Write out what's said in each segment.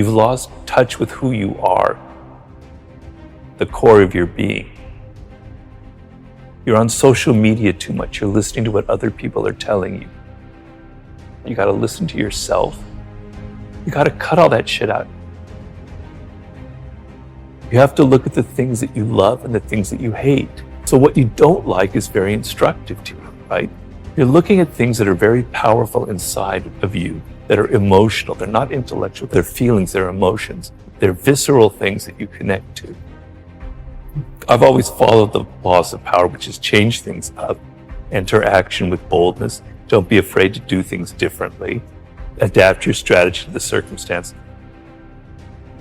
You've lost touch with who you are, the core of your being. You're on social media too much. You're listening to what other people are telling you. You got to listen to yourself. You got to cut all that shit out. You have to look at the things that you love and the things that you hate. So what you don't like is very instructive to you, right? You're looking at things that are very powerful inside of you, that are emotional. They're not intellectual. They're feelings, they're emotions. They're visceral things that you connect to. I've always followed the laws of power, which is change things up, enter action with boldness. Don't be afraid to do things differently. Adapt your strategy to the circumstance.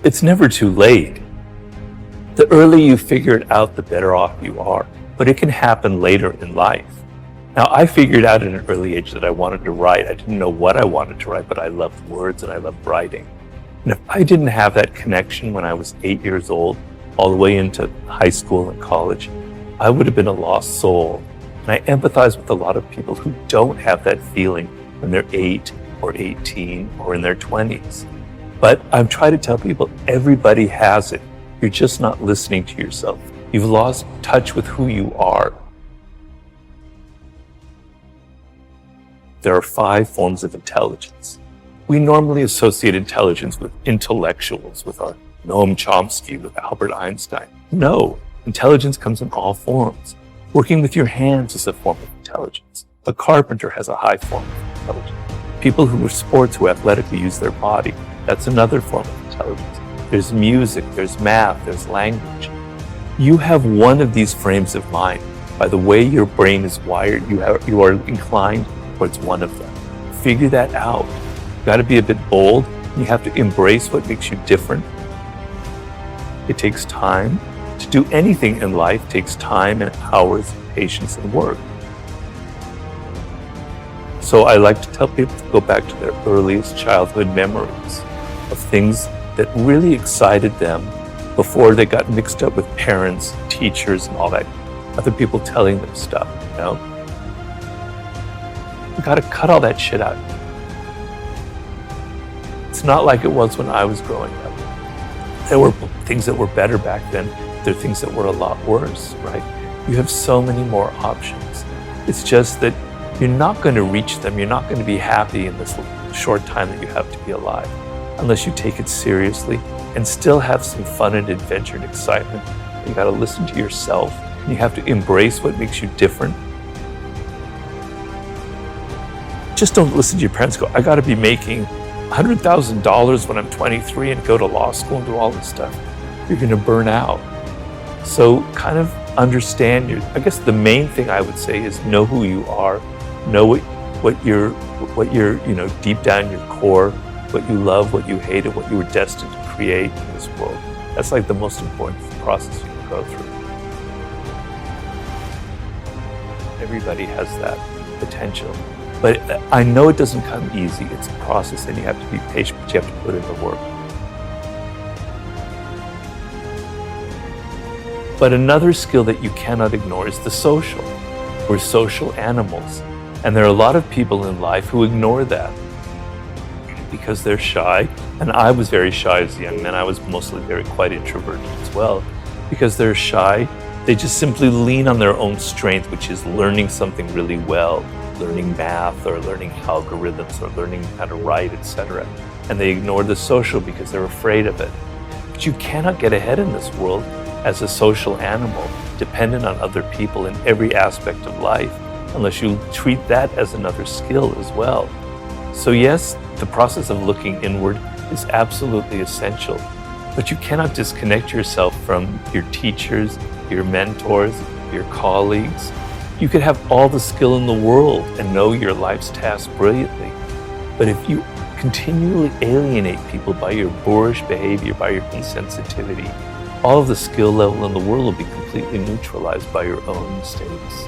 It's never too late. The earlier you figure it out, the better off you are. But it can happen later in life. Now, I figured out at an early age that I wanted to write. I didn't know what I wanted to write, but I loved words and I loved writing. And if I didn't have that connection when I was 8 years old, all the way into high school and college, I would have been a lost soul. And I empathize with a lot of people who don't have that feeling when they're 8 or 18 or in their 20s. But I'm trying to tell people everybody has it. You're just not listening to yourself. You've lost touch with who you are. There are 5 forms of intelligence. We normally associate intelligence with intellectuals, with our Noam Chomsky, with Albert Einstein. No, intelligence comes in all forms. Working with your hands is a form of intelligence. A carpenter has a high form of intelligence. People who are sports, who athletically use their body, that's another form of intelligence. There's music, there's math, there's language. You have one of these frames of mind. By the way your brain is wired, you are inclined towards one of them. Figure that out. You've got to be a bit bold. You have to embrace what makes you different. It takes time. To do anything in life takes time and hours, patience, and work. So I like to tell people to go back to their earliest childhood memories of things that really excited them before they got mixed up with parents, teachers, and all that, other people telling them stuff, you know? You gotta cut all that shit out. It's not like it was when I was growing up. There were things that were better back then. There are things that were a lot worse, right? You have so many more options. It's just that you're not going to reach them. You're not going to be happy in this short time that you have to be alive unless you take it seriously and still have some fun and adventure and excitement. You got to listen to yourself and you have to embrace what makes you different. Just don't listen to your parents go, I got to be making $100,000 when I'm 23 and go to law school and do all this stuff. You're going to burn out. So kind of understand I guess the main thing I would say is know who you are, know what you're, deep down your core, what you love, what you hate, and what you were destined to create in this world. That's like the most important process you can go through. Everybody has that potential. But I know it doesn't come easy. It's a process and you have to be patient, but you have to put in the work. But another skill that you cannot ignore is the social. We're social animals. And there are a lot of people in life who ignore that because they're shy. And I was very shy as a young man. I was mostly quite introverted as well. Because they're shy, they just simply lean on their own strength, which is learning something really well, learning math or learning algorithms or learning how to write, etc. And they ignore the social because they're afraid of it. But you cannot get ahead in this world as a social animal, dependent on other people in every aspect of life, unless you treat that as another skill as well. So yes, the process of looking inward is absolutely essential, but you cannot disconnect yourself from your teachers, your mentors, your colleagues. You could have all the skill in the world and know your life's task brilliantly, but if you continually alienate people by your boorish behavior, by your insensitivity, all of the skill level in the world will be completely neutralized by your own mistakes.